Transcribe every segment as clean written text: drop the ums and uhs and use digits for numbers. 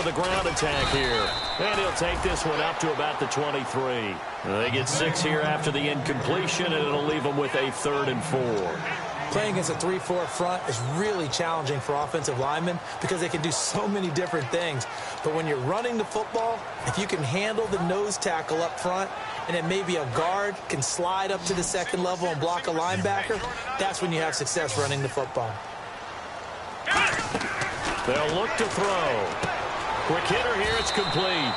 with a ground attack here. And he'll take this one up to about the 23. They get 6 here after the incompletion, and it'll leave them with a 3rd and 4. Playing against a 3-4 front is really challenging for offensive linemen because they can do so many different things. But when you're running the football, if you can handle the nose tackle up front, and then maybe a guard can slide up to the second level and block a linebacker, that's when you have success running the football. They'll look to throw. Quick hitter here, it's complete.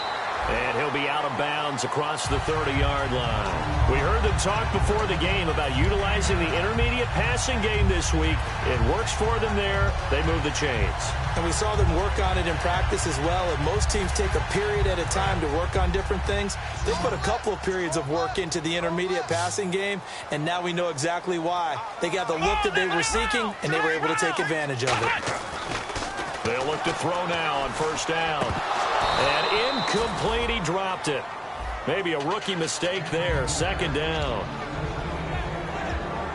And he'll be out of bounds across the 30-yard line. We heard them talk before the game about utilizing the intermediate passing game this week. It works for them there. They move the chains. And we saw them work on it in practice as well. And most teams take a period at a time to work on different things. They put a couple of periods of work into the intermediate passing game, and now we know exactly why. They got the look that they were seeking, and they were able to take advantage of it. They'll look to throw now on 1st down. And incomplete, he dropped it. Maybe a rookie mistake there, 2nd down.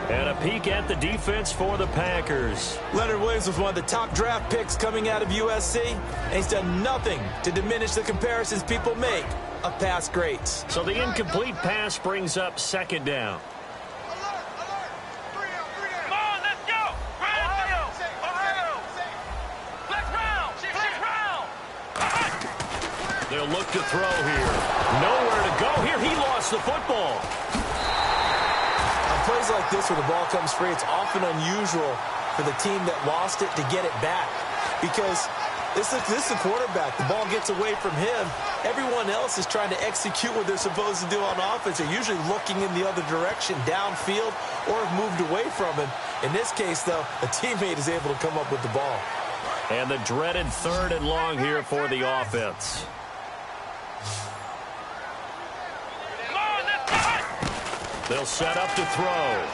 And a peek at the defense for the Packers. Leonard Williams was one of the top draft picks coming out of USC, and he's done nothing to diminish the comparisons people make of past greats. So the incomplete pass brings up 2nd down. They'll look to throw here. Nowhere to go here. He lost the football. On plays like this where the ball comes free, it's often unusual for the team that lost it to get it back. Because this is the quarterback. The ball gets away from him. Everyone else is trying to execute what they're supposed to do on offense. They're usually looking in the other direction, downfield, or have moved away from him. In this case, though, a teammate is able to come up with the ball. And the dreaded 3rd and long here for the offense. They'll set up to throw.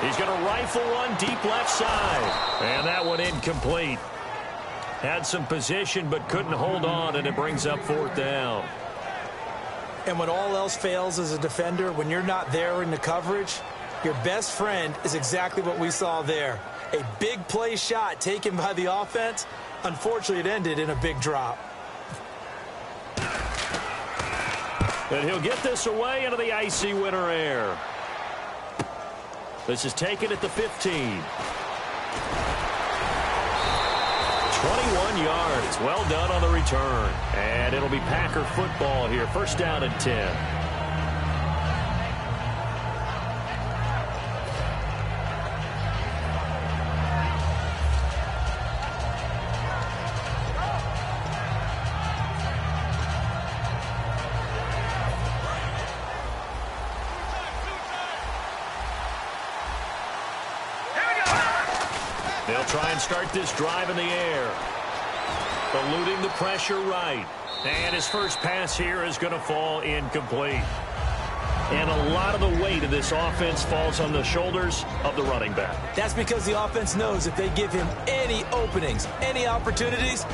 He's going to rifle one deep left side. And that one incomplete. Had some position but couldn't hold on, and it brings up 4th down. And when all else fails as a defender, when you're not there in the coverage, your best friend is exactly what we saw there. A big play shot taken by the offense. Unfortunately, it ended in a big drop. And he'll get this away into the icy winter air. This is taken at the 15. 21 yards. Well done on the return. And it'll be Packer football here. 1st down and 10. They'll try and start this drive in the air. Eluding the pressure right. And his first pass here is going to fall incomplete. And a lot of the weight of this offense falls on the shoulders of the running back. That's because the offense knows if they give him any openings, any opportunities,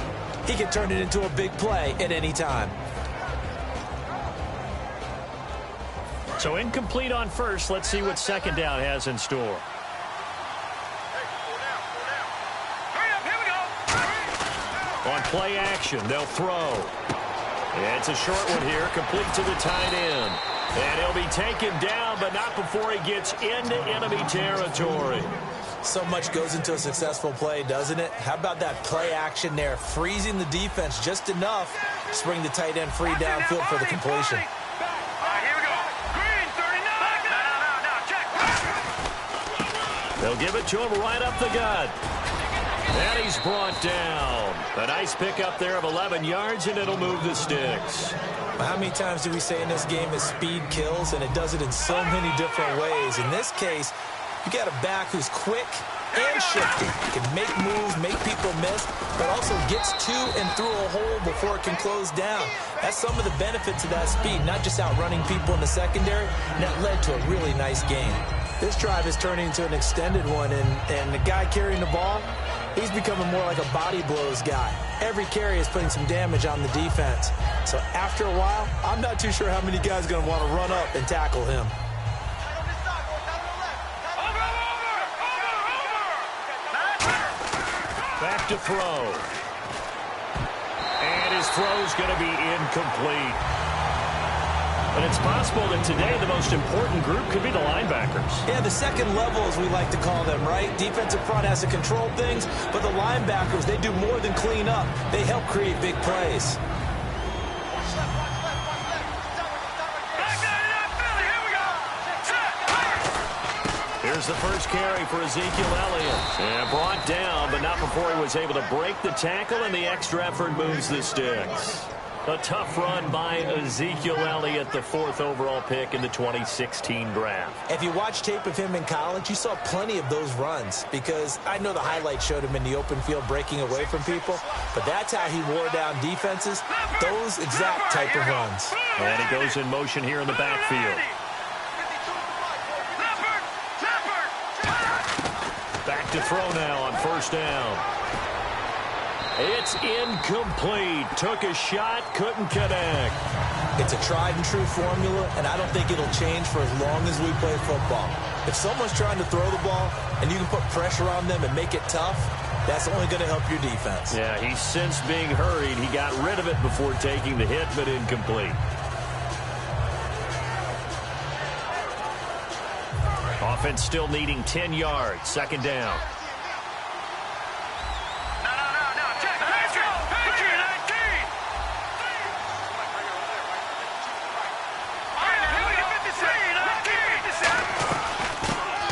he can turn it into a big play at any time. So incomplete on 1st. Let's see what 2nd down has in store. On play action, they'll throw. It's a short one here, complete to the tight end. And he'll be taken down, but not before he gets into enemy territory. So much goes into a successful play, doesn't it? How about that play action there, freezing the defense just enough to bring the tight end free downfield for the completion. They'll give it to him right up the gut. And he's brought down. A nice pickup there of 11 yards, and it'll move the sticks. How many times do we say in this game that speed kills, and it does it in so many different ways? In this case, you got a back who's quick and shifty. Can make moves, make people miss, but also gets to and through a hole before it can close down. That's some of the benefits of that speed, not just outrunning people in the secondary, and that led to a really nice game. This drive is turning into an extended one, and the guy carrying the ball, he's becoming more like a body blows guy. Every carry is putting some damage on the defense. So after a while, I'm not too sure how many guys are going to want to run up and tackle him. Back to throw. His throw is going to be incomplete. And it's possible that today the most important group could be the linebackers. Yeah, the second level, as we like to call them, right? Defensive front has to control things, but the linebackers, they do more than clean up. They help create big plays. Here's the first carry for Ezekiel Elliott. And brought down, but not before he was able to break the tackle, and the extra effort moves the sticks. A tough run by Ezekiel Elliott, the 4th overall pick in the 2016 draft. If you watch tape of him in college, you saw plenty of those runs, because I know the highlights showed him in the open field breaking away from people, but that's how he wore down defenses, those exact type of runs. And he goes in motion here in the backfield. Back to throw now on first down. It's incomplete. Took a shot, couldn't connect. It's a tried-and-true formula, and I don't think it'll change for as long as we play football. If someone's trying to throw the ball and you can put pressure on them and make it tough, that's only going to help your defense. Yeah, he's since being hurried. He got rid of it before taking the hit, but incomplete. Offense still needing 10 yards. Second down.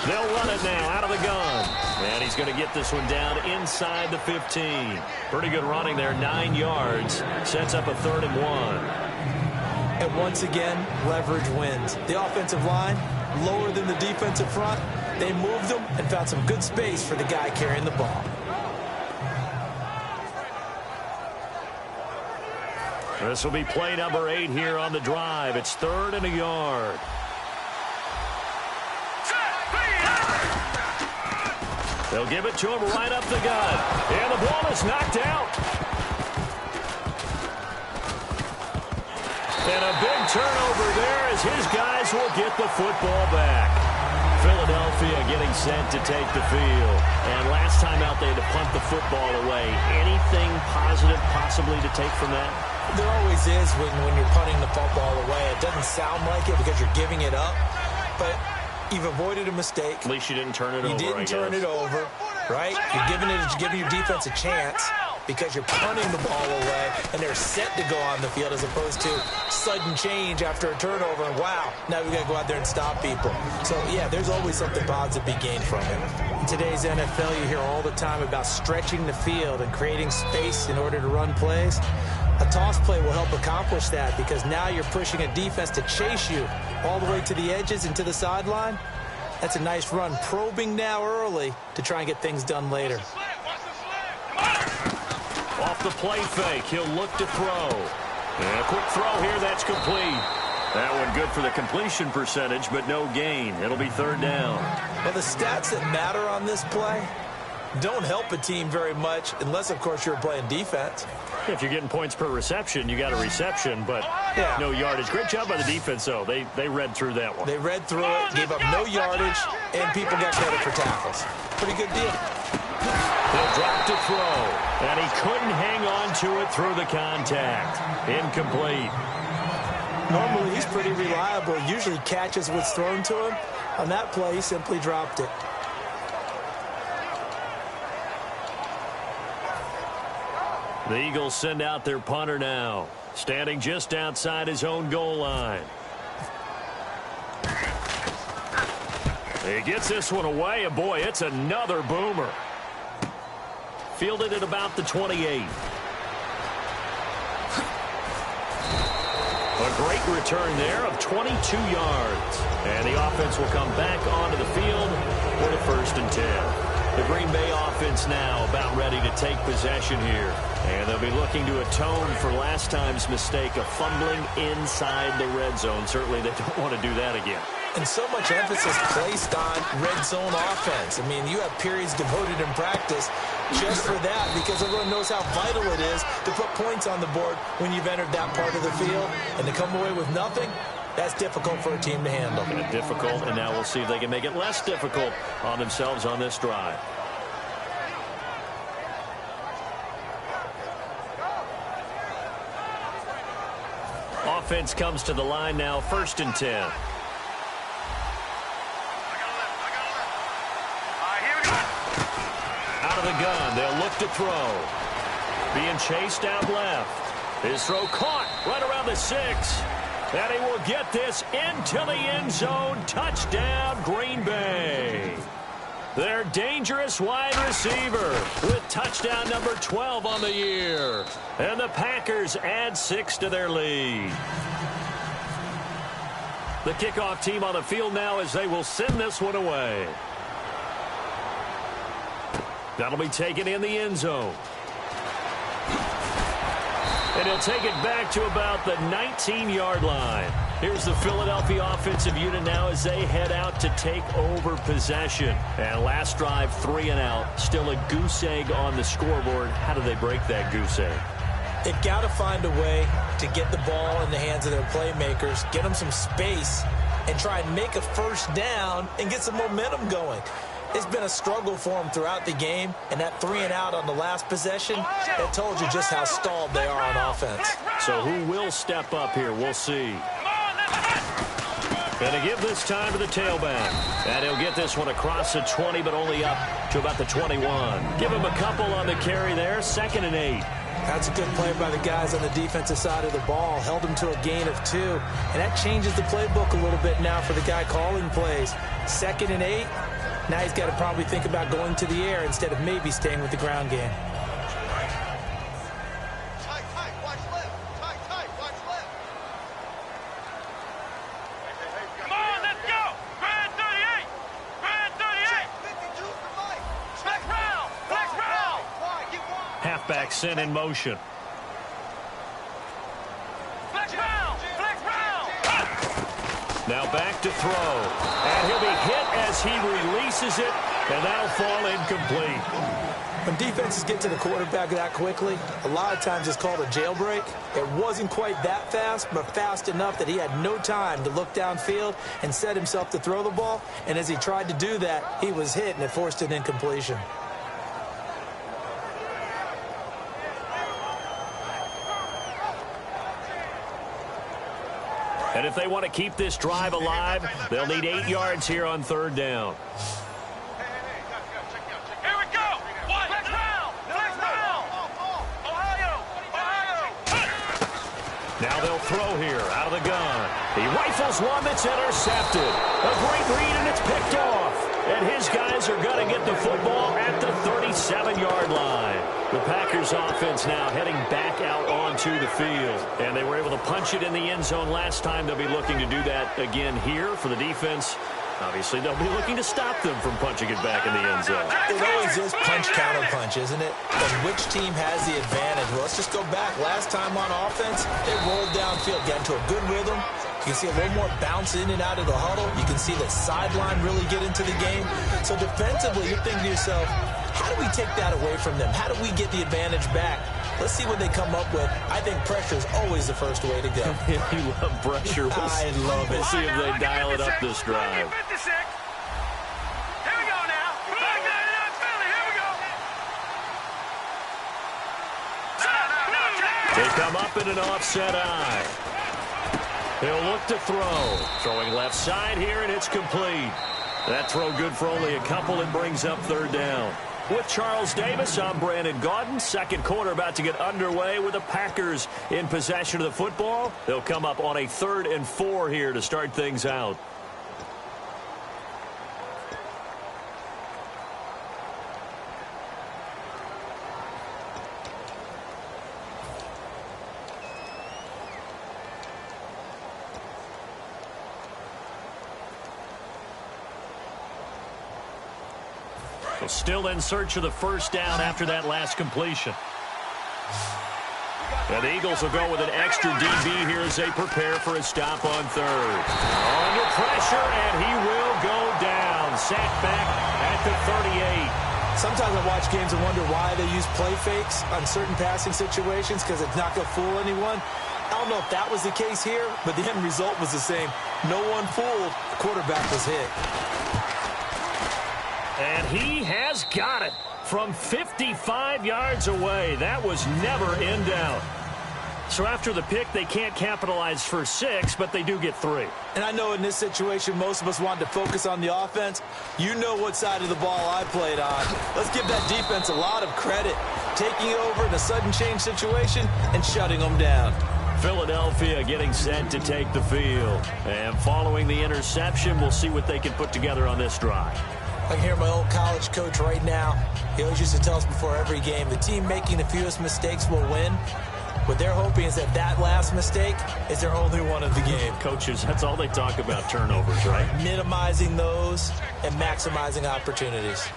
They'll run it now out of the gun. And he's going to get this one down inside the 15. Pretty good running there, 9 yards. Sets up a 3rd and 1. And once again, leverage wins. The offensive line, lower than the defensive front. They moved them and found some good space for the guy carrying the ball. This will be play number 8 here on the drive. It's 3rd and a yard. They'll give it to him right up the gut. And the ball is knocked out. And a big turnover there as his guys will get the football back. Philadelphia getting set to take the field. And last time out they had to punt the football away. Anything positive possibly to take from that? There always is when you're punting the football away. It doesn't sound like it because you're giving it up. But you've avoided a mistake. At least you didn't turn it over, You didn't turn it over, right? You're giving your defense a chance because you're punting the ball away, and they're set to go on the field as opposed to sudden change after a turnover. And wow, now we got to go out there and stop people. So, yeah, there's always something positive to be gained from it. In today's NFL, you hear all the time about stretching the field and creating space in order to run plays. A toss play will help accomplish that because now you're pushing a defense to chase you all the way to the edges and to the sideline. That's a nice run, probing now early to try and get things done later. Off the play fake, he'll look to throw. And a quick throw here, that's complete. That one good for the completion percentage, but no gain. It'll be 3rd down. Well, the stats that matter on this play don't help a team very much unless, of course, you're playing defense. If you're getting points per reception, you got a reception, but no yardage. Great job by the defense, though. They read through that one. They read through it, gave up no yardage, and people got credit for tackles. Pretty good deal. He'll drop to throw, and he couldn't hang on to it through the contact. Incomplete. Normally, he's pretty reliable. Usually catches what's thrown to him. On that play, he simply dropped it. The Eagles send out their punter now, standing just outside his own goal line. He gets this one away, and boy, it's another boomer. Fielded at about the 28. A great return there of 22 yards. And the offense will come back onto the field for the 1st and 10. The Green Bay offense now about ready to take possession here. And they'll be looking to atone for last time's mistake of fumbling inside the red zone. Certainly they don't want to do that again. And so much emphasis placed on red zone offense. I mean, you have periods devoted in practice just for that because everyone knows how vital it is to put points on the board when you've entered that part of the field. And to come away with nothing, that's difficult for a team to handle. Difficult, and now we'll see if they can make it less difficult on themselves on this drive. offense comes to the line now, 1st and 10. Out of the gun, they'll look to throw. Being chased out left. His throw caught right around the 6. And he will get this into the end zone. Touchdown, Green Bay. Their dangerous wide receiver with touchdown number 12 on the year. And the Packers add 6 to their lead. The kickoff team on the field now as they will send this one away. That'll be taken in the end zone. And he'll take it back to about the 19-yard line. Here's the Philadelphia offensive unit now as they head out to take over possession. And last drive, 3 and out. Still a goose egg on the scoreboard. How do they break that goose egg? They've got to find a way to get the ball in the hands of their playmakers, get them some space, and try and make a first down and get some momentum going. It's been a struggle for them throughout the game, and that 3 and out on the last possession, that told you just how stalled they are on offense. So who will step up here? We'll see. Going to give this time to the tailback. And he'll get this one across the 20, but only up to about the 21. Give him a couple on the carry there, 2nd and 8. That's a good play by the guys on the defensive side of the ball. Held them to a gain of 2. And that changes the playbook a little bit now for the guy calling plays. 2nd and 8. Now he's got to probably think about going to the air instead of maybe staying with the ground game. Come on, let's go! Grand 38! Grand 38! 52 for Mike! Flex round! Halfback sent in motion. Flex round! Now back to throw. And he'll be hit as he releases it, and that'll fall incomplete. When defenses get to the quarterback that quickly, a lot of times it's called a jailbreak. It wasn't quite that fast, but fast enough that he had no time to look downfield and set himself to throw the ball. And as he tried to do that, he was hit, and it forced an incompletion. And if they want to keep this drive alive, they'll need 8 yards here on 3rd down. Here we go! Flex round! Ohio! Now they'll throw here out of the gun. He rifles one that's intercepted. A great read, and it's picked off. And his guys are going to get the football at the 37-yard line. The Packers offense now heading back out onto the field. And they were able to punch it in the end zone last time. They'll be looking to do that again here for the defense. Obviously, they'll be looking to stop them from punching it back in the end zone. It always is punch-counter-punch, isn't it? And which team has the advantage? Well, let's just go back. Last time on offense, they rolled downfield, got into a good rhythm. You can see a little more bounce in and out of the huddle. You can see the sideline really get into the game. So defensively, you're thinking to yourself, how do we take that away from them? How do we get the advantage back? Let's see what they come up with. I think pressure is always the first way to go. You love pressure. I love it. We'll see if they dial it up this drive. 56. Here we go now. Philly, here we go. They come up in an offset eye. He'll look to throw. Throwing left side here, and it's complete. That throw good for only a couple. It brings up 3rd down. With Charles Davis, I'm Brandon Gaudin. 2nd quarter about to get underway with the Packers in possession of the football. They'll come up on a 3rd and 4 here to start things out. Still in search of the first down after that last completion. And the Eagles will go with an extra DB here as they prepare for a stop on 3rd. Under pressure, and he will go down. Sacked back at the 38. Sometimes I watch games and wonder why they use play fakes on certain passing situations, because it's not going to fool anyone. I don't know if that was the case here, but the end result was the same. No one fooled. The quarterback was hit. And he has got it from 55 yards away. That was never in doubt. So after the pick, they can't capitalize for 6, but they do get 3. And I know in this situation, most of us wanted to focus on the offense. You know what side of the ball I played on. Let's give that defense a lot of credit. Taking over in a sudden change situation and shutting them down. Philadelphia getting set to take the field. And following the interception, we'll see what they can put together on this drive. I can hear my old college coach right now. He always used to tell us before every game, the team making the fewest mistakes will win. What they're hoping is that that last mistake is their only one of the game. Coaches, that's all they talk about, turnovers, right? Minimizing those and maximizing opportunities.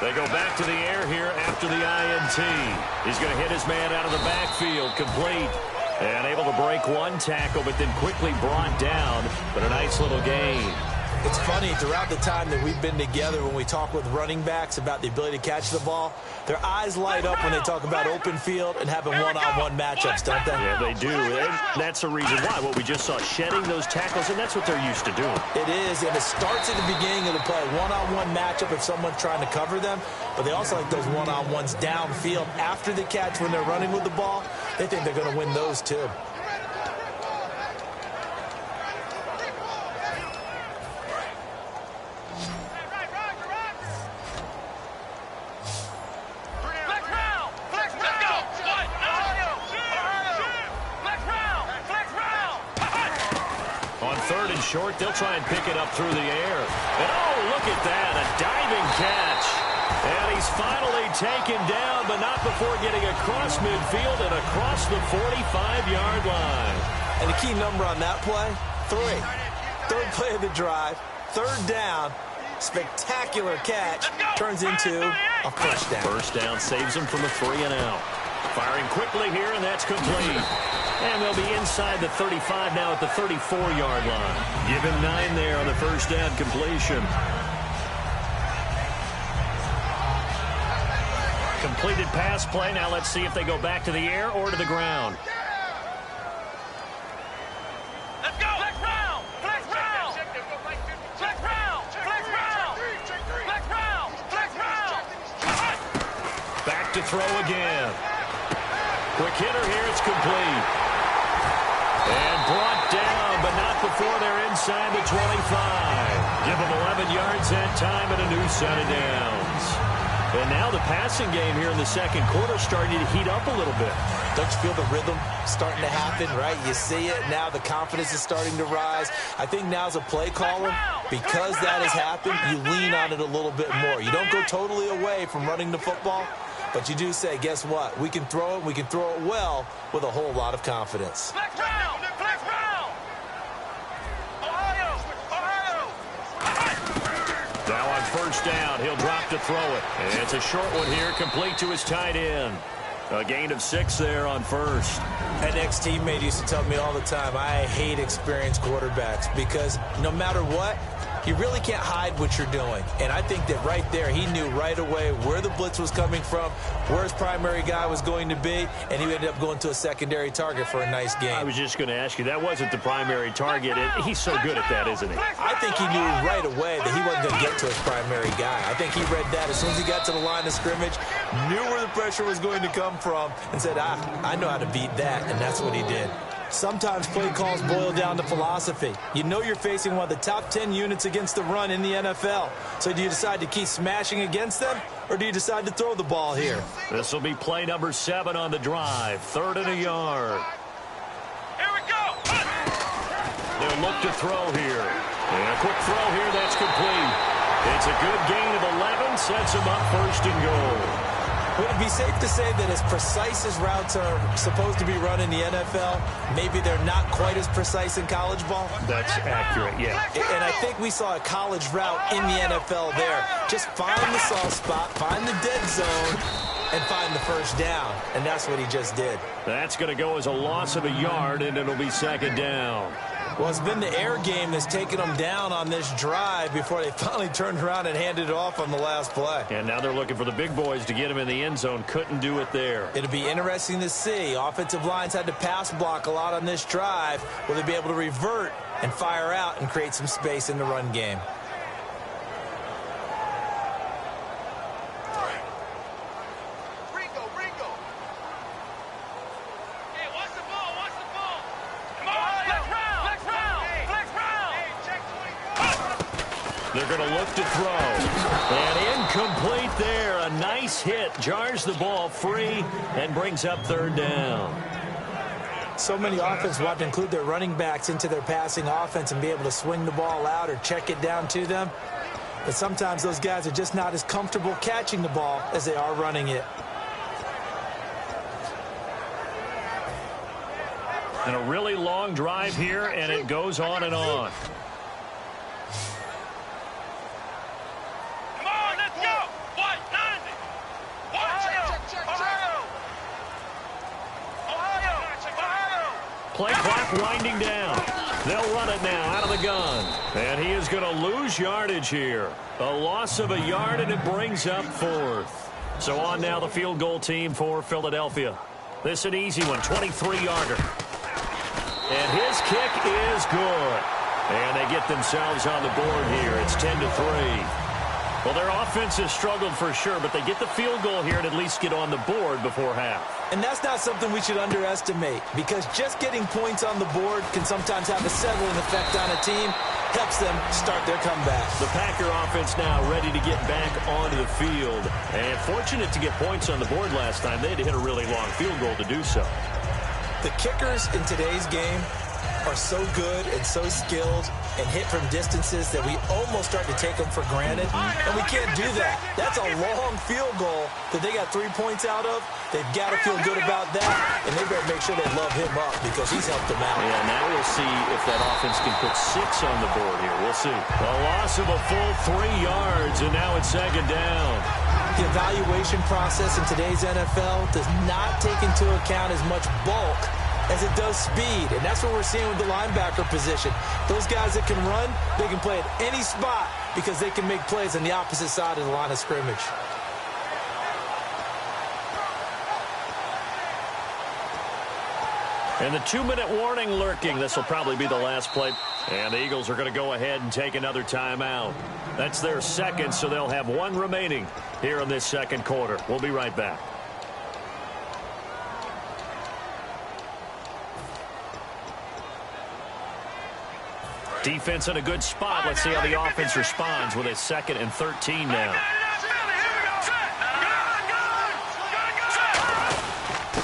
They go back to the air here after the INT. He's going to hit his man out of the backfield, complete. And able to break one tackle, but then quickly brought down. But a nice little gain. It's funny, throughout the time that we've been together, when we talk with running backs about the ability to catch the ball, their eyes light up when they talk about open field and having one-on-one matchups, don't they? Yeah, they do. And that's the reason why. What we just saw, shedding those tackles, and that's what they're used to doing. It is, and it starts at the beginning of the play. One-on-one matchup if someone's trying to cover them, but they also like those one-on-ones downfield after the catch when they're running with the ball. They think they're going to win those too. Short, they'll try and pick it up through the air. And oh, look at that, a diving catch. And he's finally taken down, but not before getting across midfield and across the 45-yard line. And the key number on that play, 3. Third play of the drive, third down, spectacular catch, turns into a first down. First down saves him from a 3-and-out. Firing quickly here, and that's complete. And they'll be inside the 35 now at the 34-yard line. Give him 9 there on the first down completion. Completed pass play. Now let's see if they go back to the air or to the ground. Let's go! Flex round! Flex round! Flex round! Flex round! Flex round! Flex round! Back to throw again. Quick hitter here. It's complete. And brought down, but not before they're inside the 25. Give them 11 yards that time and a new set of downs. And now the passing game here in the second quarter starting to heat up a little bit. Don't you feel the rhythm starting to happen, right? You see it. Now the confidence is starting to rise. I think now as a play caller, because that has happened, you lean on it a little bit more. You don't go totally away from running the football, but you do say, guess what? We can throw it. We can throw it well with a whole lot of confidence. Flex round! Flex round! Ohio! Now on first down, he'll drop to throw it. And it's a short one here, complete to his tight end. A gain of 6 there on first. An ex-teammate used to tell me all the time, I hate experienced quarterbacks because no matter what, you really can't hide what you're doing. And I think that right there, he knew right away where the blitz was coming from, where his primary guy was going to be, and he ended up going to a secondary target for a nice game. I was just going to ask you, that wasn't the primary target. He's so good at that, isn't he? I think he knew right away that he wasn't going to get to his primary guy. I think he read that as soon as he got to the line of scrimmage, knew where the pressure was going to come from, and said, I know how to beat that, and that's what he did. Sometimes play calls boil down to philosophy. You know you're facing one of the top 10 units against the run in the NFL. So do you decide to keep smashing against them, or do you decide to throw the ball here? This will be play number 7 on the drive. 3rd and a yard. Here we go! They'll look to throw here. And a quick throw here, that's complete. It's a good gain of 11, sets them up 1st and goal. Would it be safe to say that as precise as routes are supposed to be run in the NFL, maybe they're not quite as precise in college ball? That's accurate, yeah. And I think we saw a college route in the NFL there. Just find the soft spot, find the dead zone, and find the first down. And that's what he just did. That's going to go as a loss of a yard, and it'll be 2nd down. Well, it's been the air game that's taken them down on this drive before they finally turned around and handed it off on the last play. And now they're looking for the big boys to get him in the end zone. Couldn't do it there. It'll be interesting to see. Offensive lines had to pass block a lot on this drive. Will they be able to revert and fire out and create some space in the run game? they're going to look to throw. And incomplete there. A nice hit. Jars the ball free and brings up third down. So many offenses want to include their running backs into their passing offense and be able to swing the ball out or check it down to them. But sometimes those guys are just not as comfortable catching the ball as they are running it. And a really long drive here, and it goes on and on. Come on, let's go. What? 90. Ohio. Play clock winding down. They'll run it now out of the gun. And he is going to lose yardage here. A loss of a yard, and it brings up fourth. So on now the field goal team for Philadelphia. This an easy one, 23-yarder. And his kick is good. And they get themselves on the board here. It's 10-3. Well, their offense has struggled for sure, but they get the field goal here and at least get on the board before half. And that's not something we should underestimate, because just getting points on the board can sometimes have a settling effect on a team. Helps them start their comeback. The Packer offense now ready to get back onto the field. And fortunate to get points on the board last time. They had to hit a really long field goal to do so. The kickers in today's game are so good and so skilled and hit from distances that we almost start to take them for granted, and we can't do that. That's a long field goal that they got 3 points out of. They've got to feel good about that, and they better make sure they love him up because he's helped them out. Yeah, now we'll see if that offense can put 6 on the board here. We'll see. A loss of a full 3 yards, and now it's second down. The evaluation process in today's NFL does not take into account as much bulk as it does speed, and that's what we're seeing with the linebacker position. Those guys that can run, they can play at any spot because they can make plays on the opposite side of the line of scrimmage. And the 2-minute warning lurking. This will probably be the last play. And the Eagles are going to go ahead and take another timeout. That's their second, so they'll have 1 remaining here in this second quarter. We'll be right back. Defense in a good spot. Let's see how the offense responds with a 2nd and 13 now.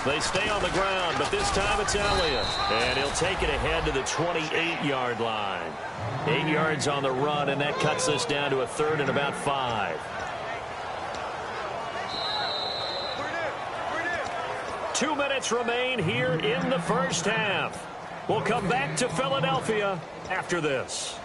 They stay on the ground, but this time it's Elliott. And he'll take it ahead to the 28-yard line. 8 yards on the run, and that cuts us down to a 3rd and about 5. 2 minutes remain here in the first half. We'll come back to Philadelphia after this.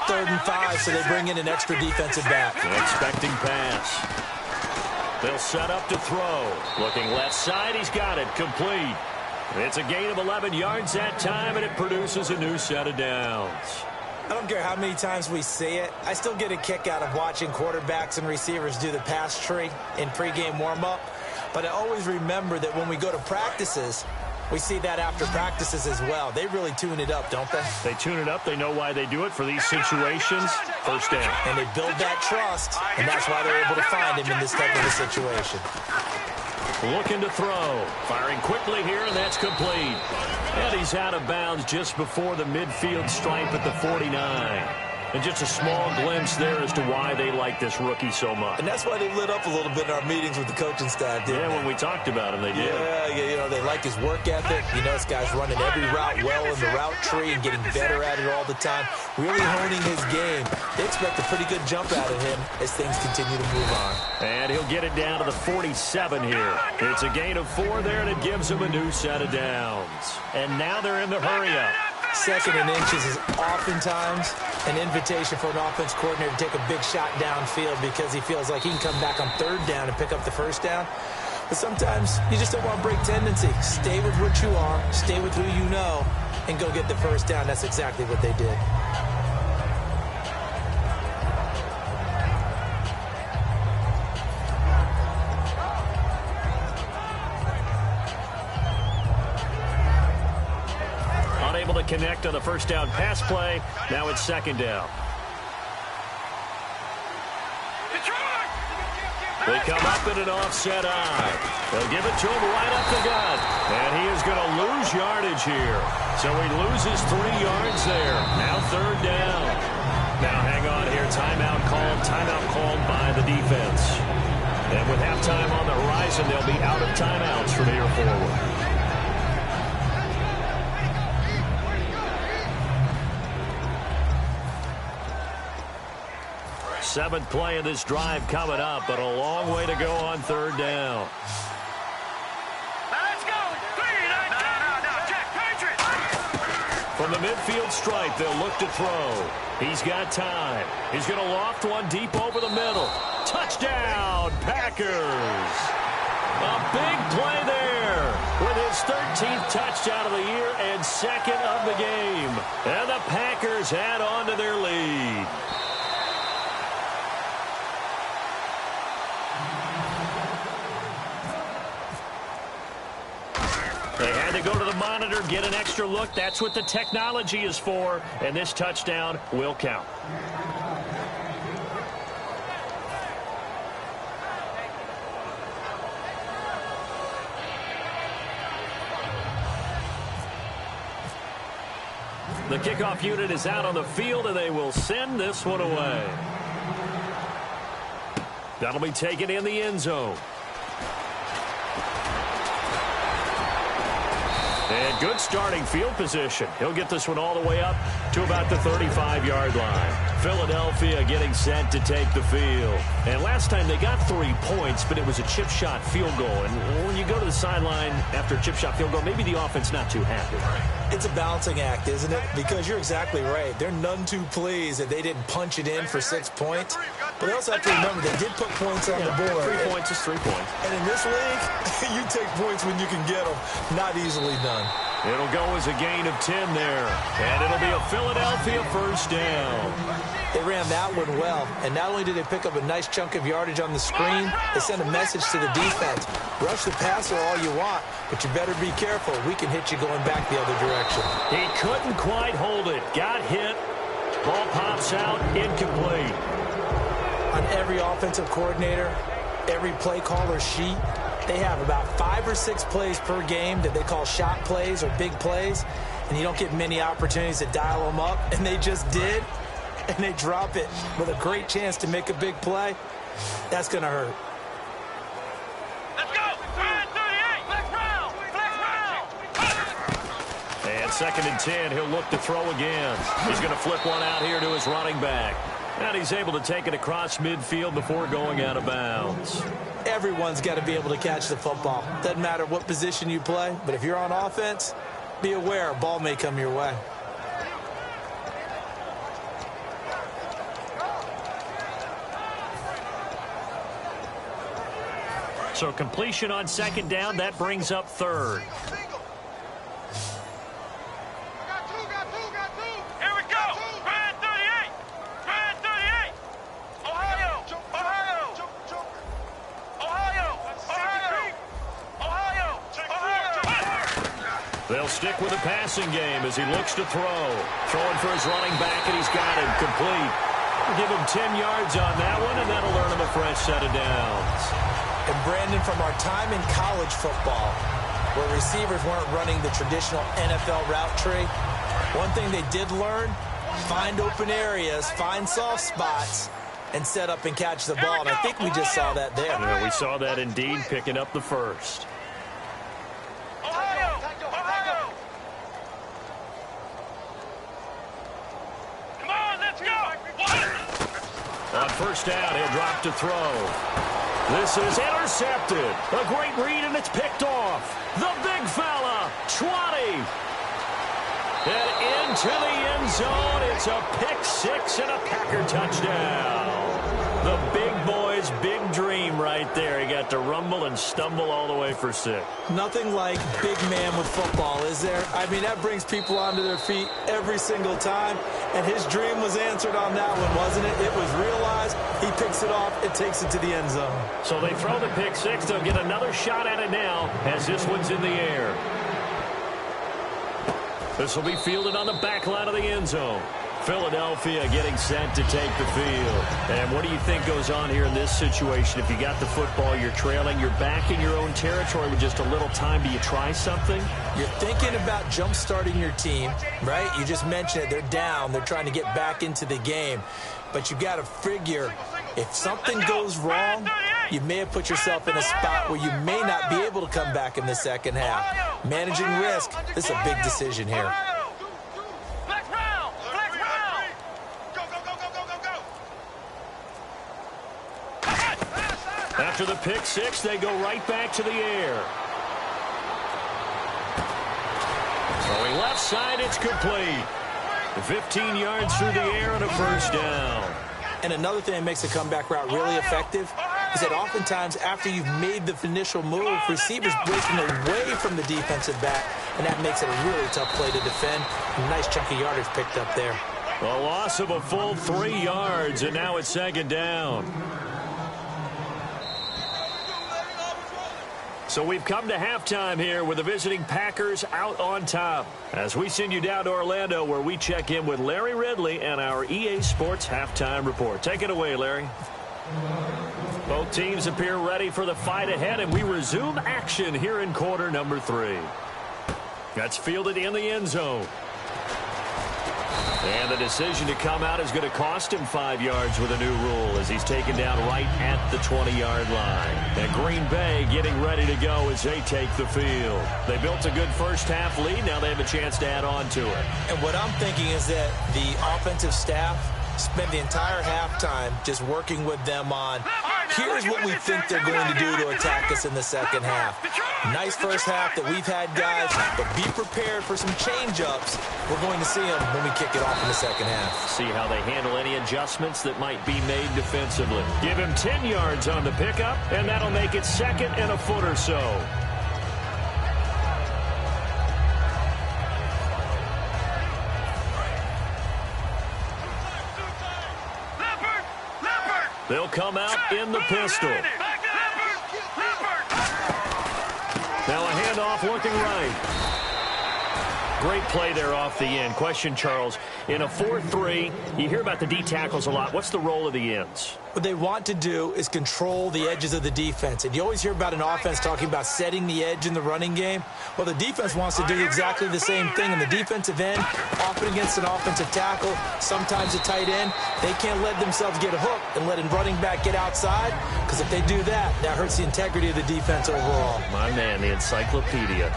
Third and 5, so they bring in an extra defensive back. Expecting pass. They'll set up to throw. Looking left side, he's got it. Complete. It's a gain of 11 yards that time, and it produces a new set of downs. I don't care how many times we see it. I still get a kick out of watching quarterbacks and receivers do the pass tree in pregame warm-up. But I always remember that when we go to practices, we see that after practices as well. They really tune it up, don't they? They tune it up. They know why they do it for these situations. First down. And they build that trust, and that's why they're able to find him in this type of a situation. Looking to throw. Firing quickly here, and that's complete. And he's out of bounds just before the midfield stripe at the 49. And just a small glimpse there as to why they like this rookie so much. And that's why they lit up a little bit in our meetings with the coaching staff, didn't they? When we talked about him, they did. Yeah, you know, they like his work ethic. You know, this guy's running every route well in the route tree and getting better at it all the time, really honing his game. They expect a pretty good jump out of him as things continue to move on. And he'll get it down to the 47 here. It's a gain of 4 there, and it gives him a new set of downs. And now they're in the hurry-up. 2nd and inches is oftentimes an invitation for an offense coordinator to take a big shot downfield because he feels like he can come back on 3rd down and pick up the 1st down. But sometimes you just don't want to break tendency. Stay with what you are, stay with who you know, and go get the 1st down. That's exactly what they did. To connect on the 1st down pass play. Now it's 2nd down. They come up in an offset eye. They'll give it to him right up the gut. And he is going to lose yardage here. So he loses 3 yards there. Now 3rd down. Now hang on here. Timeout called by the defense. And with halftime on the horizon, they'll be out of timeouts from here forward. 7th play of this drive coming up, but a long way to go on 3rd down. Let's go. 3, no, check, Patriots. From the midfield stripe, they'll look to throw. He's got time. He's going to loft one deep over the middle. Touchdown, Packers. A big play there with his 13th touchdown of the year and 2nd of the game. And the Packers add on to their lead. They had to go to the monitor, get an extra look. That's what the technology is for, and this touchdown will count. The kickoff unit is out on the field, and they will send this one away. That'll be taken in the end zone. And good starting field position. He'll get this one all the way up to about the 35-yard line. Philadelphia getting set to take the field. And last time they got 3 points, but it was a chip shot field goal. And when you go to the sideline after a chip shot field goal, maybe the offense not too happy. It's a balancing act, isn't it? Because you're exactly right. They're none too pleased that they didn't punch it in for 6 points. But they also have to remember they did put points on the board. 3 points is 3 points. And in this league, you take points when you can get them. Not easily done. It'll go as a gain of 10 there. And it'll be a Philadelphia 1st down. They ran that one well. And not only did they pick up a nice chunk of yardage on the screen, they sent a message to the defense. Rush the passer all you want, but you better be careful. We can hit you going back the other direction. He couldn't quite hold it. Got hit. Ball pops out. Incomplete. On every offensive coordinator, every play caller sheet, they have about 5 or 6 plays per game that they call shot plays or big plays, and you don't get many opportunities to dial them up, and they just did, and they drop it with a great chance to make a big play. That's going to hurt. Let's go. 38. Flex round. And 2nd and 10, he'll look to throw again. He's going to flip one out here to his running back. And he's able to take it across midfield before going out of bounds. Everyone's got to be able to catch the football. Doesn't matter what position you play, but if you're on offense, be aware a ball may come your way. So completion on 2nd down, that brings up 3rd. They'll stick with the passing game as he looks to throw. Throwing for his running back, and he's got him complete. We'll give him 10 yards on that one, and that'll earn him a fresh set of downs. And Brandon, from our time in college football, where receivers weren't running the traditional NFL route tree, one thing they did learn, find open areas, find soft spots, and set up and catch the ball. And I think we just saw that there. Yeah, we saw that indeed, picking up the 1st. On 1st down, he'll drop to throw. This is intercepted. A great read, and it's picked off. The big fella, 20. And into the end zone. It's a pick 6 and a Packer touchdown. The big boy's big dream right there. He got to rumble and stumble all the way for 6. Nothing like big man with football, is there? I mean, that brings people onto their feet every single time. And his dream was answered on that one, wasn't it? It was realized. He picks it off and takes it to the end zone. So they throw the pick 6. They'll get another shot at it now as this one's in the air. This will be fielded on the back line of the end zone. Philadelphia getting set to take the field. And what do you think goes on here in this situation? If you got the football, you're trailing, you're back in your own territory with just a little time. Do you try something? You're thinking about jump-starting your team, right? You just mentioned it. They're down. They're trying to get back into the game. But you got to figure, if something goes wrong, you may have put yourself in a spot where you may not be able to come back in the second half. Managing risk, this is a big decision here. After the pick six, they go right back to the air. Throwing left side, it's complete. 15 yards through the air and a first down. And another thing that makes a comeback route really effective is that oftentimes after you've made the initial move, receivers breaking away from the defensive back, and that makes it a really tough play to defend. A nice chunk of yardage picked up there. A loss of a full 3 yards, and now it's second down. So we've come to halftime here with the visiting Packers out on top. As we send you down to Orlando, where we check in with Larry Ridley and our EA Sports Halftime Report. Take it away, Larry. Both teams appear ready for the fight ahead, and we resume action here in quarter number 3. That's fielded in the end zone. And the decision to come out is going to cost him 5 yards with a new rule as he's taken down right at the 20-yard line. And Green Bay getting ready to go as they take the field. They built a good first-half lead. Now they have a chance to add on to it. And what I'm thinking is that the offensive staff spent the entire halftime just working with them on, here's what we think they're going to do to attack us in the second half. Nice first half that we've had, guys, but be prepared for some change-ups. We're going to see them when we kick it off in the second half. See how they handle any adjustments that might be made defensively. Give him 10 yards on the pickup, and that'll make it second and a foot or so. They'll come out in the pistol. Now a handoff looking right. Great play there off the end. Question, Charles, in a 4-3, you hear about the D tackles a lot. What's the role of the ends? What they want to do is control the edges of the defense. And you always hear about an offense talking about setting the edge in the running game. Well, the defense wants to do exactly the same thing. In the defensive end, often against an offensive tackle, sometimes a tight end, they can't let themselves get hooked and let a running back get outside, because if they do that, that hurts the integrity of the defense overall. My man, the encyclopedia.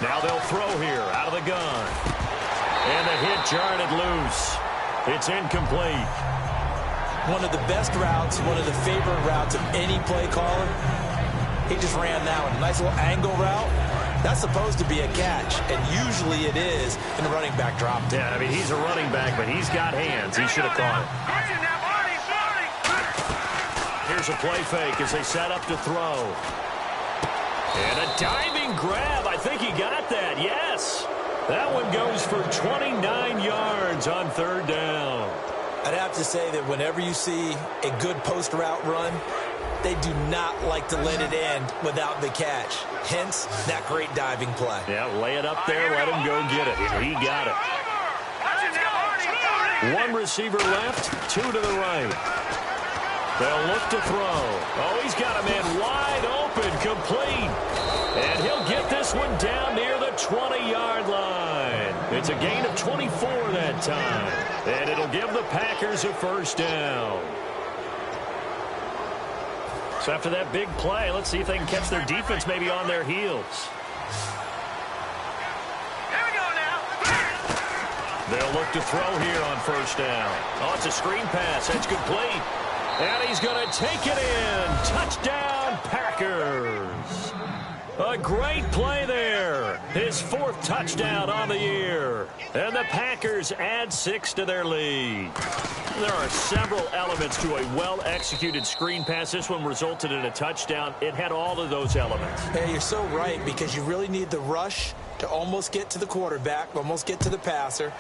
Now they'll throw here out of the gun. And the hit jarred it loose. It's incomplete. One of the best routes, one of the favorite routes of any play caller. He just ran that one. Nice little angle route. That's supposed to be a catch, and usually it is, and the running back dropped it. Yeah, I mean, he's a running back, but he's got hands. He should have caught it. Here's a play fake as they set up to throw. And a diving grab. I think he got that. Yes. That one goes for 29 yards on third down. I'd have to say that whenever you see a good post route run, they do not like to let it end without the catch. Hence, that great diving play. Yeah, lay it up there, let him go get it. He got it. One receiver left, two to the right. They'll look to throw. Oh, he's got a man wide open, complete. And he'll get this one down near the 20-yard line. It's a gain of 24 that time. And it'll give the Packers a first down. So after that big play, let's see if they can catch their defense maybe on their heels. Here we go now. They'll look to throw here on first down. Oh, it's a screen pass. That's complete. And he's going to take it in. Touchdown, Packers. A great play there. His fourth touchdown on the year. And the Packers add 6 to their lead. There are several elements to a well-executed screen pass. This one resulted in a touchdown. It had all of those elements. Yeah, you're so right, because you really need the rush to almost get to the quarterback, almost get to the passer.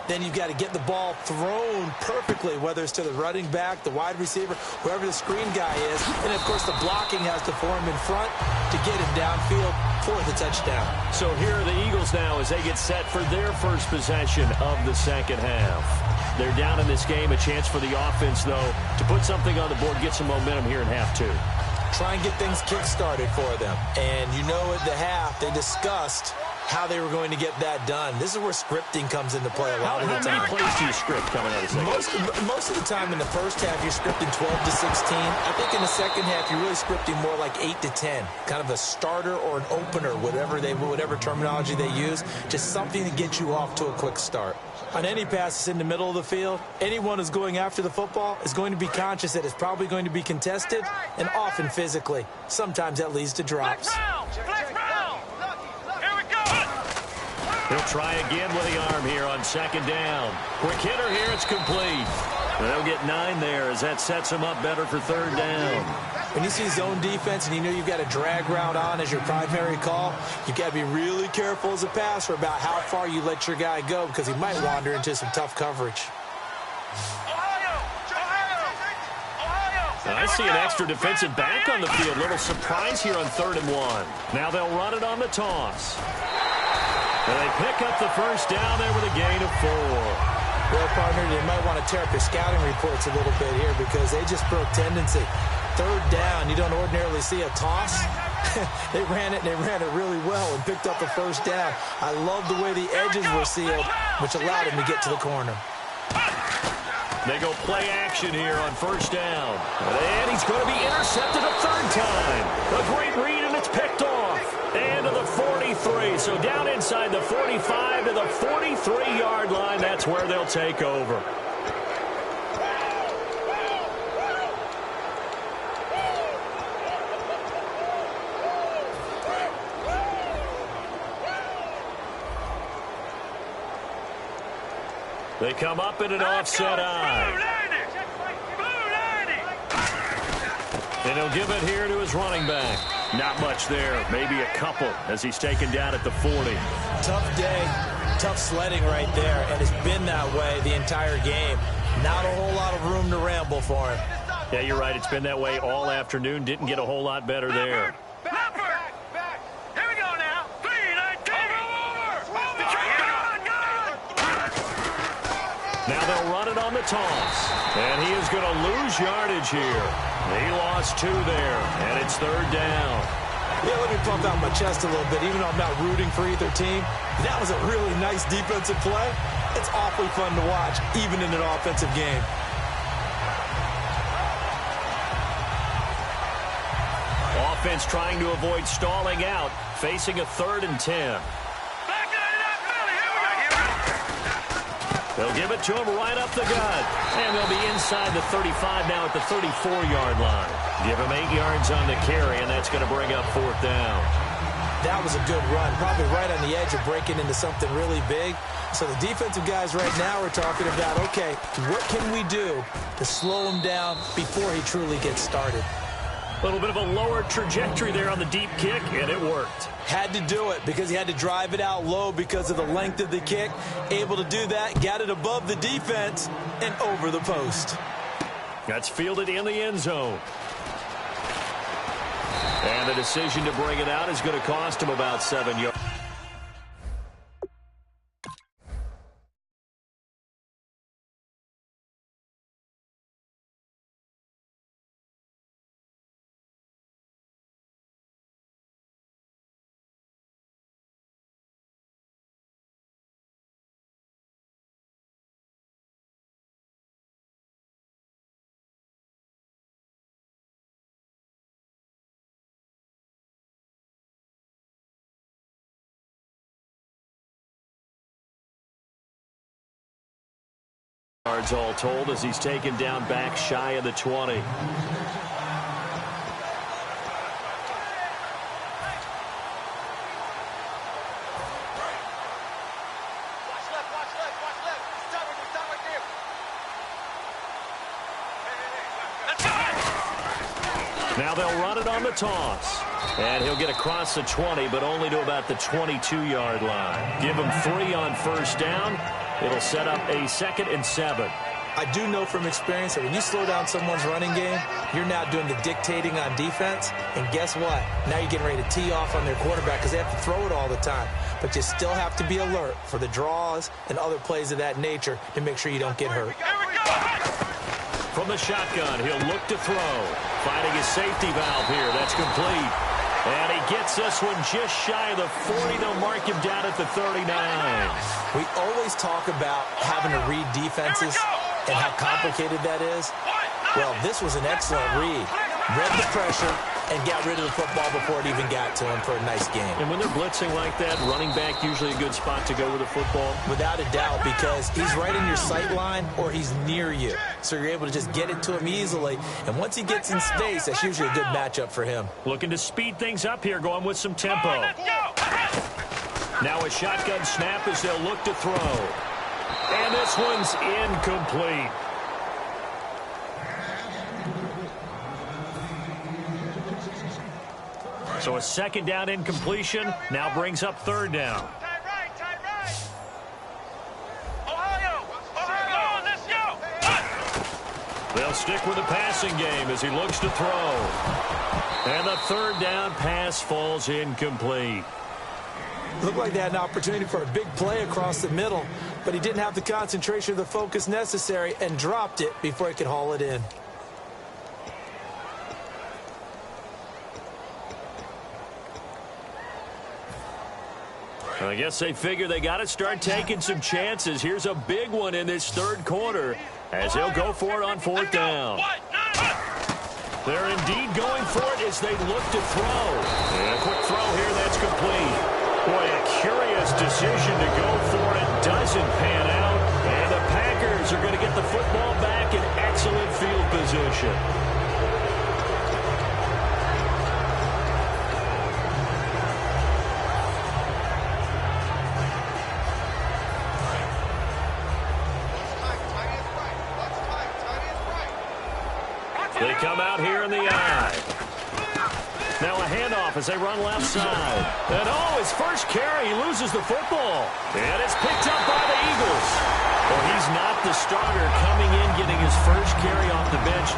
Then you've got to get the ball thrown perfectly, whether it's to the running back, the wide receiver, whoever the screen guy is. And, of course, the blocking has to form in front to get him downfield for the touchdown. So here are the Eagles now as they get set for their first possession of the second half. They're down in this game. A chance for the offense, though, to put something on the board, get some momentum here in half two. Try and get things kick-started for them. And you know at the half they discussed how they were going to get that done. This is where scripting comes into play a lot of the time. How many plays do you script coming out of the second half? Most of the time in the first half, you're scripting 12 to 16. I think in the second half, you're really scripting more like 8 to 10. Kind of a starter or an opener, whatever terminology they use. Just something to get you off to a quick start. On any passes in the middle of the field, anyone who's going after the football is going to be conscious that it's probably going to be contested and often physically. Sometimes that leads to drops. Flex round. Here we go. He'll try again with the arm here on second down. Quick hitter here, it's complete. They'll get 9 there as that sets them up better for third down. When you see zone defense and you know you've got a drag route on as your primary call, you've got to be really careful as a passer about how far you let your guy go because he might wander into some tough coverage. I see an extra defensive back on the field. Little surprise here on 3rd and 1. Now they'll run it on the toss. And they pick up the first down there with a gain of 4. Well, partner, they might want to tear up your scouting reports a little bit here because they just broke tendency. 3rd down, you don't ordinarily see a toss. They ran it really well and picked up the first down. I love the way the edges were sealed, which allowed him to get to the corner. They go play action here on first down. And he's going to be intercepted a 3rd time. A great read, and it's picked off. And to the 43. So down inside the 45 to the 43-yard line. That's where they'll take over. They come up in an offset eye. And he'll give it here to his running back. Not much there, maybe a couple as he's taken down at the 40. Tough day, tough sledding right there, and it's been that way the entire game. Not a whole lot of room to ramble for him. Yeah, you're right. It's been that way all afternoon. Didn't get a whole lot better there. Now they'll run it on the toss. And he is going to lose yardage here. He lost 2 there, and it's 3rd down. Yeah, let me pump out my chest a little bit. Even though I'm not rooting for either team, that was a really nice defensive play. It's awfully fun to watch, even in an offensive game. Offense trying to avoid stalling out, facing a 3rd and 10. They'll give it to him right up the gut. And they'll be inside the 35 now at the 34-yard line. Give him 8 yards on the carry, and that's going to bring up 4th down. That was a good run, probably right on the edge of breaking into something really big. So the defensive guys right now are talking about, okay, what can we do to slow him down before he truly gets started? A little bit of a lower trajectory there on the deep kick, and it worked. Had to do it because he had to drive it out low because of the length of the kick. Able to do that, got it above the defense and over the post. That's fielded in the end zone. And the decision to bring it out is going to cost him about 7 yards. Yards all told as he's taken down back shy of the 20. Now they'll run it on the toss. And he'll get across the 20, but only to about the 22-yard line. Give him 3 on first down. It'll set up a 2nd and 7. I do know from experience that when you slow down someone's running game, you're now doing the dictating on defense. And guess what? Now you're getting ready to tee off on their quarterback because they have to throw it all the time. But you still have to be alert for the draws and other plays of that nature to make sure you don't get hurt. From the shotgun, he'll look to throw. Finding his safety valve here. That's complete. And he gets this one just shy of the 40. They'll mark him down at the 39. We always talk about having to read defenses and how complicated that is. Well, this was an excellent read. Read the pressure and got rid of the football before it even got to him for a nice game. And when they're blitzing like that, running back usually a good spot to go with the football? Without a doubt, because he's right in your sight line or he's near you. So you're able to just get it to him easily. And once he gets in space, that's usually a good matchup for him. Looking to speed things up here, going with some tempo. Now a shotgun snap as they'll look to throw. And this one's incomplete. So a 2nd down incompletion now brings up 3rd down. Tight right. Ohio, let's go. They'll stick with the passing game as he looks to throw. And the 3rd down pass falls incomplete. Looked like they had an opportunity for a big play across the middle, but he didn't have the concentration or the focus necessary and dropped it before he could haul it in. I guess they figure they got to start taking some chances. Here's a big one in this 3rd quarter as he'll go for it on 4th down. They're indeed going for it as they look to throw. And a quick throw here, that's complete. Boy, a curious decision to go for it. Doesn't pan out. And the Packers are going to get the football back in excellent field position. They come out here in the eye. Now a handoff as they run left side. And his first carry, he loses the football. And it's picked up by the Eagles. Well, he's not the starter coming in, getting his first carry off the bench.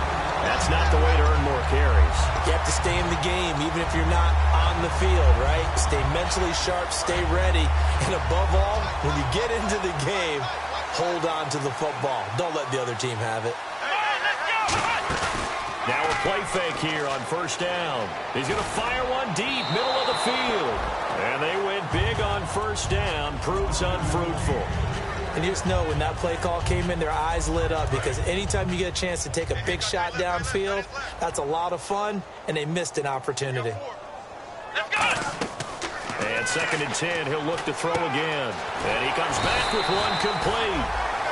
That's not the way to earn more carries. You have to stay in the game, even if you're not on the field, right? Stay mentally sharp, stay ready. And above all, when you get into the game, hold on to the football. Don't let the other team have it. Now a play fake here on 1st down. He's going to fire one deep, middle of the field. And they went big on 1st down. Proves unfruitful. And you just know when that play call came in, their eyes lit up because anytime you get a chance to take a big shot downfield, that's a lot of fun, and they missed an opportunity. And 2nd and 10, he'll look to throw again. And he comes back with one complete.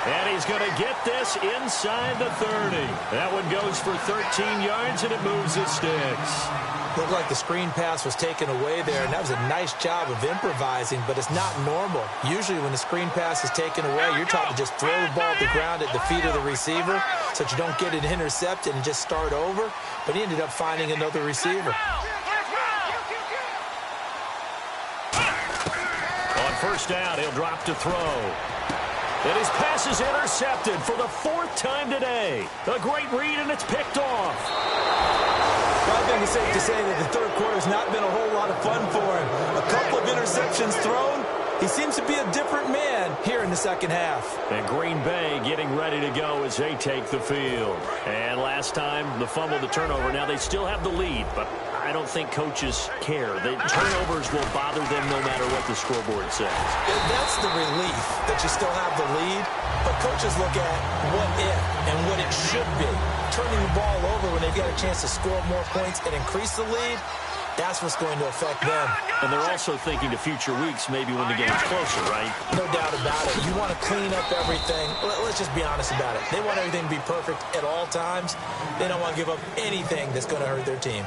And he's going to get this inside the 30. That one goes for 13 yards, and it moves his sticks. Looked like the screen pass was taken away there, and that was a nice job of improvising, but it's not normal. Usually when the screen pass is taken away, you're taught to just throw the ball at the ground at the feet of the receiver so that you don't get it intercepted and just start over. But he ended up finding another receiver. On 1st down, he'll drop to throw. And his pass is intercepted for the 4th time today. A great read, and it's picked off. Well, I think it's safe to say that the 3rd quarter has not been a whole lot of fun for him. A couple of interceptions thrown. He seems to be a different man here in the 2nd half. And Green Bay getting ready to go as they take the field. And last time, the fumble, the turnover. Now they still have the lead, but I don't think coaches care. The turnovers will bother them no matter what the scoreboard says. That's the relief that you still have the lead, but coaches look at what if and what it should be. Turning the ball over when they've got a chance to score more points and increase the lead, that's what's going to affect them. And they're also thinking to future weeks, maybe when the game's closer, right? No doubt about it. You want to clean up everything. Let's just be honest about it. They want everything to be perfect at all times. They don't want to give up anything that's going to hurt their team.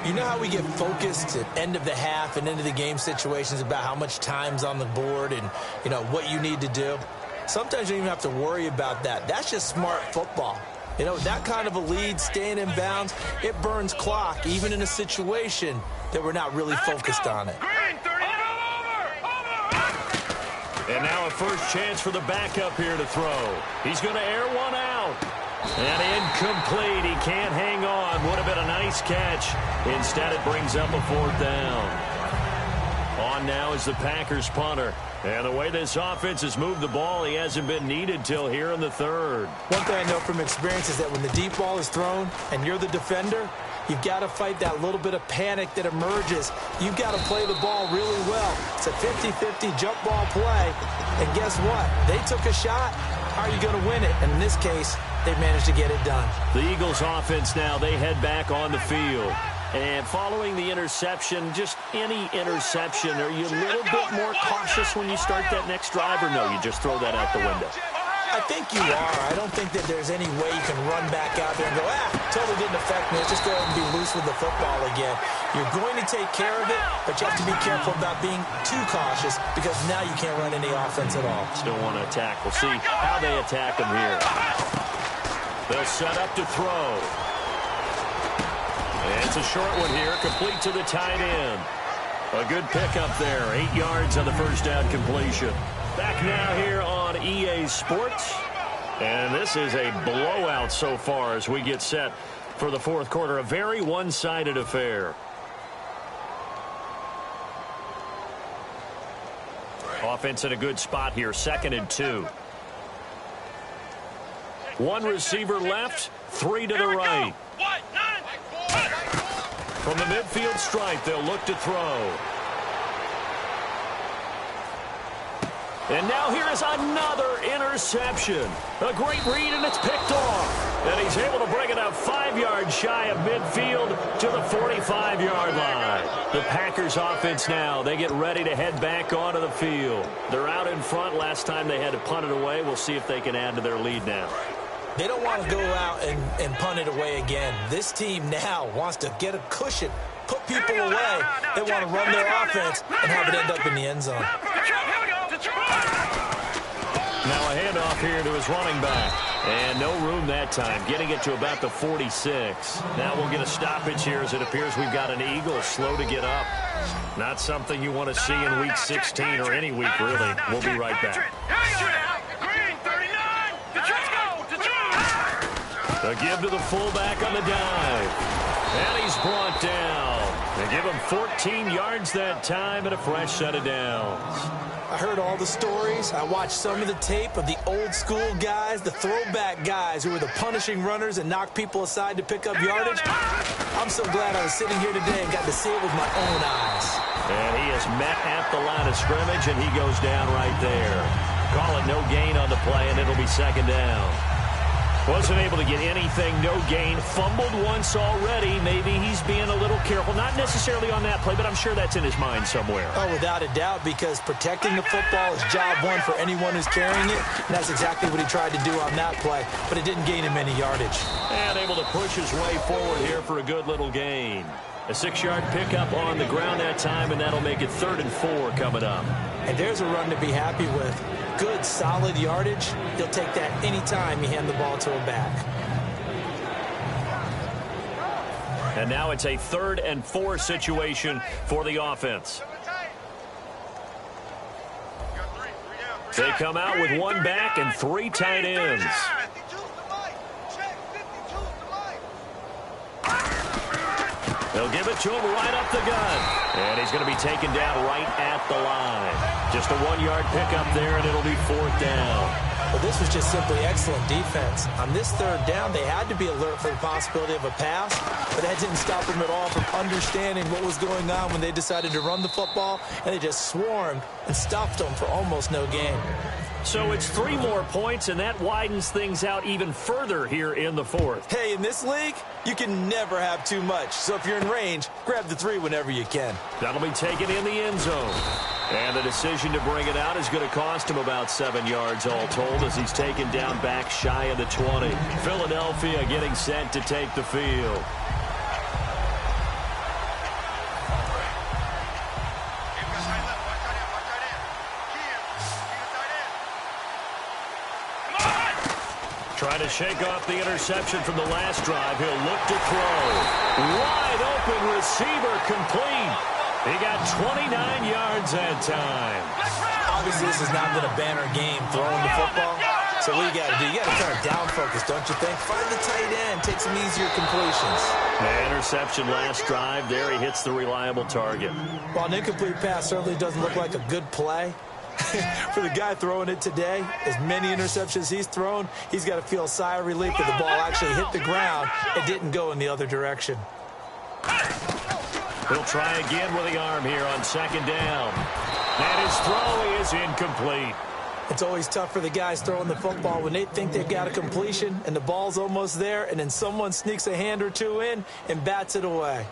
You know how we get focused at end of the half and into the game situations about how much time's on the board and, you know, what you need to do? Sometimes you don't even have to worry about that. That's just smart football. You know, that kind of a lead, staying in bounds, it burns clock, even in a situation they were not really focused on it. And now a first chance for the backup here to throw. He's going to air one out. And incomplete. He can't hang on. Would have been a nice catch. Instead, it brings up a fourth down. On now is the Packers punter. And the way this offense has moved the ball, he hasn't been needed till here in the third. One thing I know from experience is that when the deep ball is thrown and you're the defender, you've got to fight that little bit of panic that emerges. You've got to play the ball really well. It's a 50-50 jump ball play. And guess what? They took a shot. How are you going to win it? And in this case, they managed to get it done. The Eagles offense now, they head back on the field. And following the interception, just any interception, are you a little bit more cautious when you start that next drive, or no, you just throw that out the window? I think you are. I don't think that there's any way you can run back out there and go, totally didn't affect me. Let's just go ahead and be loose with the football again. You're going to take care of it, but you have to be careful about being too cautious because now you can't run any offense at all. Still want to attack. We'll see how they attack them here. They'll set up to throw. And it's a short one here, complete to the tight end. A good pickup there, 8 yards on the first down completion. Back now here on EA Sports. And this is a blowout so far as we get set for the fourth quarter. A very one-sided affair. Offense in a good spot here, 2nd and 2. One receiver left, 3 to the right. From the midfield stripe, they'll look to throw. And now here is another interception. A great read, and it's picked off. And he's able to bring it up 5 yards shy of midfield to the 45-yard line. The Packers offense now, they get ready to head back onto the field. They're out in front. Last time they had to punt it away. We'll see if they can add to their lead now. They don't want to go out and punt it away again. This team now wants to get a cushion, put people away. They want to run their offense and have it end up in the end zone. Now a handoff here to his running back. And no room that time, getting it to about the 46. Now we'll get a stoppage here as it appears we've got an Eagle slow to get up. Not something you want to see in Week 16 or any week, really. We'll be right back. A give to the fullback on the dive. And he's brought down. They give him 14 yards that time and a fresh set of downs. I heard all the stories. I watched some of the tape of the old school guys, the throwback guys who were the punishing runners and knocked people aside to pick up yardage. I'm so glad I was sitting here today and got to see it with my own eyes. And he is met at the line of scrimmage, and he goes down right there. Call it no gain on the play, and it'll be 2nd down. Wasn't able to get anything, no gain. Fumbled once already. Maybe he's being a little careful. Not necessarily on that play, but I'm sure that's in his mind somewhere. Oh, without a doubt, because protecting the football is job one for anyone who's carrying it. And that's exactly what he tried to do on that play, but it didn't gain him any yardage. And able to push his way forward here for a good little gain. A 6-yard pickup on the ground that time, and that'll make it 3rd and 4 coming up. And there's a run to be happy with. Good, solid yardage. He'll take that anytime you hand the ball to a back. And now it's a 3rd and 4 situation for the offense. They come out with 1 back and 3 tight ends. They'll give it to him right up the gut. And he's going to be taken down right at the line. Just a 1-yard pickup there, and it'll be 4th down. Well, this was just simply excellent defense. On this 3rd down, they had to be alert for the possibility of a pass, but that didn't stop them at all from understanding what was going on when they decided to run the football, and they just swarmed and stuffed them for almost no gain. So it's 3 more points, and that widens things out even further here in the 4th. Hey, in this league, you can never have too much. So if you're in range, grab the 3 whenever you can. That'll be taken in the end zone. And the decision to bring it out is going to cost him about 7 yards all told as he's taken down back shy of the 20. Philadelphia getting set to take the field. Trying to shake off the interception from the last drive. He'll look to throw. Wide open receiver complete. He got 29 yards that time. Obviously, this has not been a banner game throwing the football. So what you got to do? You got to kind of down focus, don't you think? Find the tight end. Take some easier completions. Interception last drive. There he hits the reliable target. While an incomplete pass certainly doesn't look like a good play, for the guy throwing it today, as many interceptions he's thrown, he's got to feel a sigh of relief that the ball actually hit the ground and didn't go in the other direction. He'll try again with the arm here on second down. And his throw is incomplete. It's always tough for the guys throwing the football when they think they've got a completion and the ball's almost there, and then someone sneaks a hand or two in and bats it away.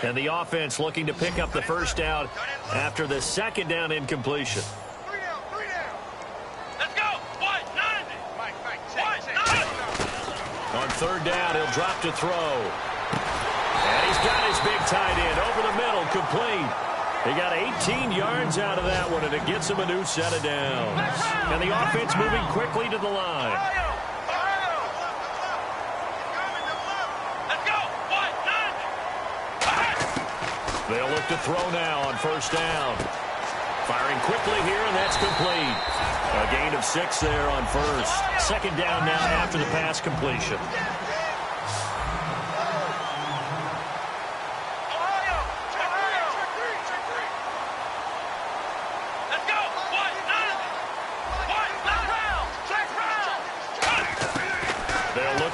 And the offense looking to pick up the first down after the second down incompletion. 3 down. Let's go. 190. Mike. 190. On third down, he'll drop to throw. And he's got his big tight end over the middle, complete. He got 18 yards out of that one, and it gets him a new set of downs. And the offense moving quickly to the line. Let's go. 190. They'll look to throw now on first down. Firing quickly here, and that's complete. A gain of 6 there on first. Second down now after the pass completion.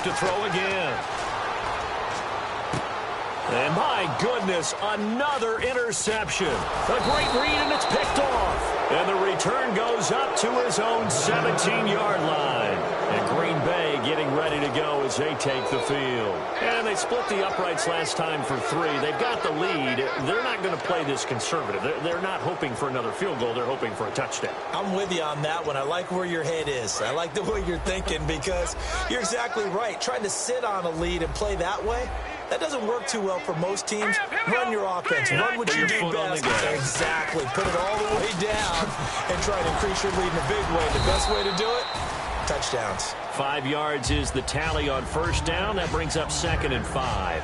To throw again. And my goodness, another interception. A great read, and it's picked off. And the return goes up to his own 17-yard line. And Green Bay getting ready to go as they take the field. And they split the uprights last time for 3. They've got the lead. They're not going to play this conservative. They're not hoping for another field goal. They're hoping for a touchdown. I'm with you on that one. I like where your head is. I like the way you're thinking because you're exactly right. Trying to sit on a lead and play that way, that doesn't work too well for most teams. Run your offense. Run what you do best. Exactly. Put it all the way down and try to increase your lead in a big way. The best way to do it, touchdowns. 5 yards is the tally on first down. That brings up 2nd and 5.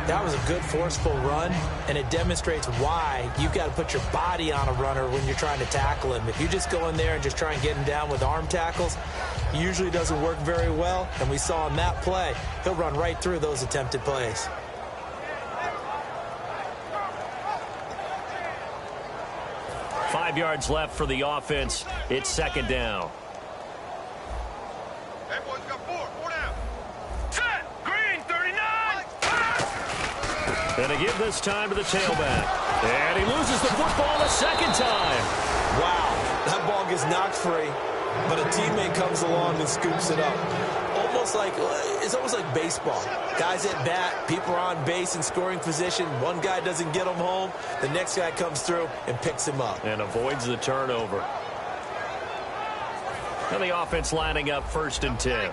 That was a good, forceful run, and it demonstrates why you've got to put your body on a runner when you're trying to tackle him. If you just go in there and just try and get him down with arm tackles, usually doesn't work very well, and we saw in that play, he'll run right through those attempted plays. Five yards left for the offense. It's second down. Hey, boys, got 4 down. Set. Green, 39. And to give this time to the tailback. And he loses the football a second time. Wow, that ball gets knocked free, but a teammate comes along and scoops it up. It's almost like baseball. Guys at bat, people are on base in scoring position. One guy doesn't get him home. The next guy comes through and picks him up. And avoids the turnover. And the offense lining up 1st and 10. Hey.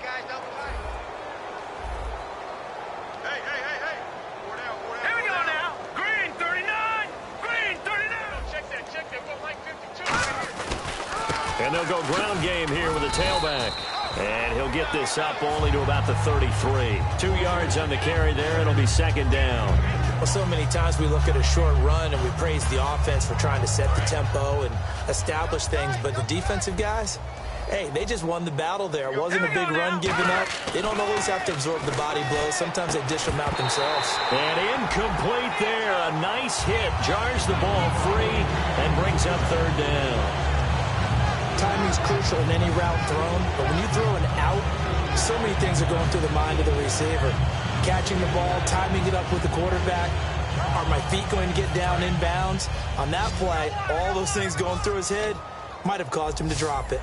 4 down. Here we go now. Green, 39. Green, 39. Check that. We're like 52. And they'll go ground game here with a tailback. And he'll get this up only to about the 33. 2 yards on the carry there. It'll be second down. Well, so many times we look at a short run and we praise the offense for trying to set the tempo and establish things. But the defensive guys, hey, they just won the battle there. It wasn't a big run given up. They don't always have to absorb the body blows. Sometimes they dish them out themselves. And incomplete there. A nice hit. Jars the ball free and brings up third down. Timing's crucial in any route thrown, but when you throw an out, so many things are going through the mind of the receiver. Catching the ball, timing it up with the quarterback. Are my feet going to get down in bounds? On that play, all those things going through his head might have caused him to drop it.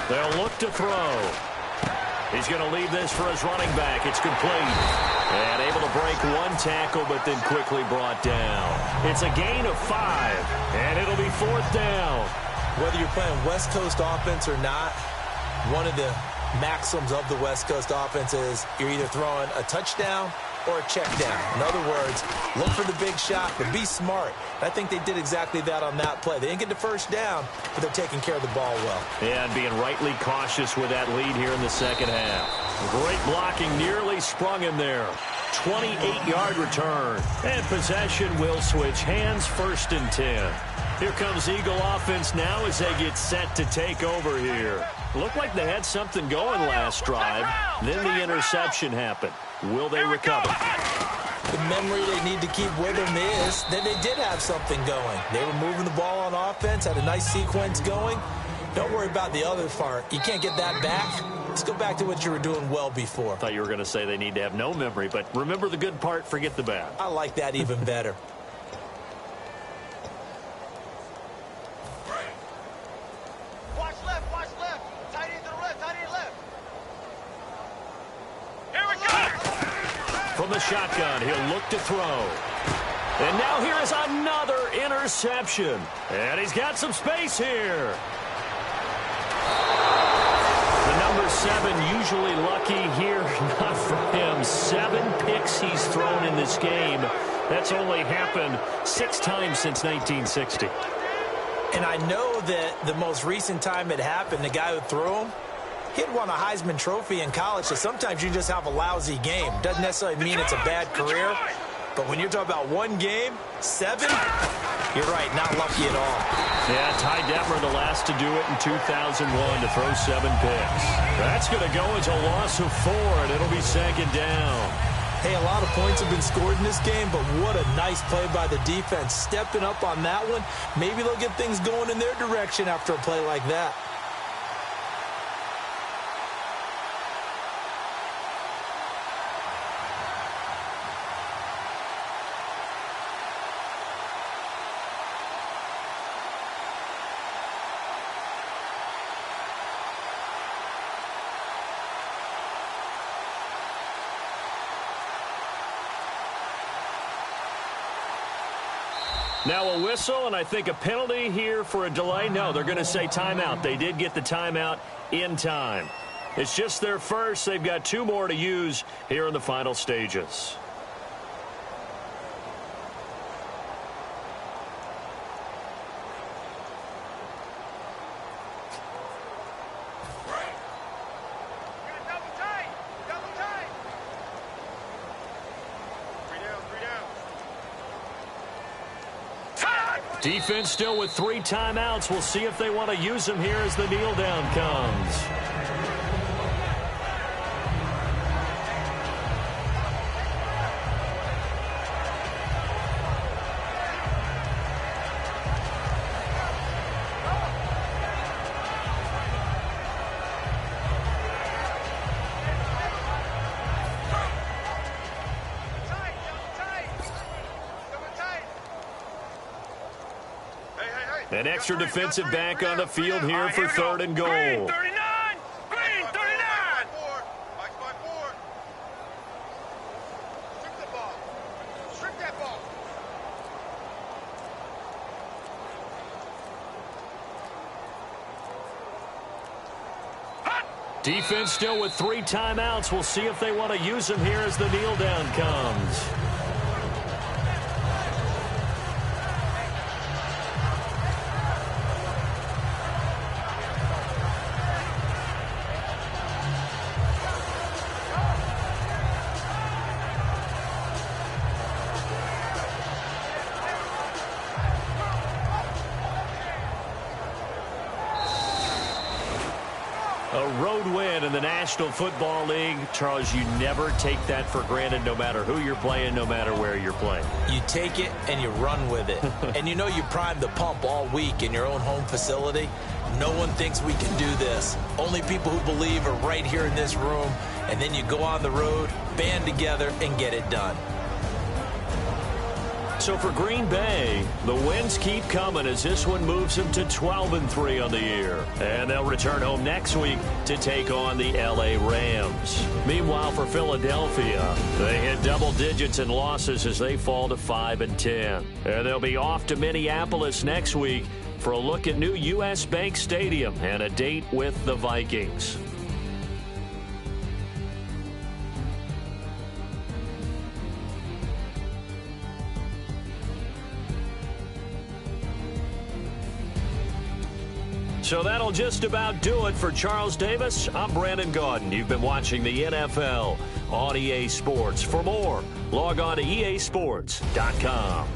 They'll look to throw. He's going to leave this for his running back. It's complete. And able to break one tackle, but then quickly brought down. It's a gain of 5, and it'll be 4th down. Whether you're playing West Coast offense or not, one of the maxims of the West Coast offense is you're either throwing a touchdown or a check down. In other words, look for the big shot, but be smart. I think they did exactly that on that play. They didn't get the first down, but they're taking care of the ball well. Yeah, and being rightly cautious with that lead here in the second half. Great blocking, nearly sprung him there. 28-yard return. And possession will switch hands, 1st and 10. Here comes Eagle offense now as they get set to take over here. Looked like they had something going last drive. Then the interception happened. Will they recover? The memory they need to keep with them is that they did have something going. They were moving the ball on offense, had a nice sequence going. Don't worry about the other part. You can't get that back. Let's go back to what you were doing well before. I thought you were going to say they need to have no memory, but remember the good part, forget the bad. I like that even better. Watch left, watch left. Tight end to the left, tight end left. Here we go. From the shotgun, he'll look to throw. And now here is another interception. And he's got some space here. The number 7 usually lucky here. Not for him. 7 picks he's thrown in this game. That's only happened 6 times since 1960. And I know that the most recent time it happened, the guy who threw him, he'd won a Heisman Trophy in college, so sometimes you just have a lousy game. Doesn't necessarily mean it's a bad career, but when you're talking about one game, 7, you're right, not lucky at all. Yeah, Ty Detmer, the last to do it in 2001 to throw 7 picks. That's going to go as a loss of 4, and it'll be 2nd down. Hey, a lot of points have been scored in this game, but what a nice play by the defense. Stepping up on that one, maybe they'll get things going in their direction after a play like that. Now a whistle, and I think a penalty here for a delay. No, they're going to say timeout. They did get the timeout in time. It's just their first. They've got 2 more to use here in the final stages. Defense still with 3 timeouts. We'll see if they want to use them here as the kneel down comes. An extra defensive back on the field here for 3rd and goal. Green 39! Green 39! Mike's by 4. Strip the ball. Strip that ball. Defense still with 3 timeouts. We'll see if they want to use them here as the kneel down comes. A road win in the National Football League. Charles, you never take that for granted no matter who you're playing, no matter where you're playing. You take it and you run with it. And you know you primed the pump all week in your own home facility. No one thinks we can do this. Only people who believe are right here in this room. And then you go on the road, band together, and get it done. So for Green Bay, the wins keep coming as this one moves them to 12-3 on the year. And they'll return home next week to take on the L.A. Rams. Meanwhile, for Philadelphia, they hit double digits in losses as they fall to 5-10. And they'll be off to Minneapolis next week for a look at new U.S. Bank Stadium and a date with the Vikings. So that'll just about do it for Charles Davis. I'm Brandon Gaudin. You've been watching the NFL on EA Sports. For more, log on to easports.com.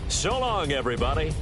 So long, everybody.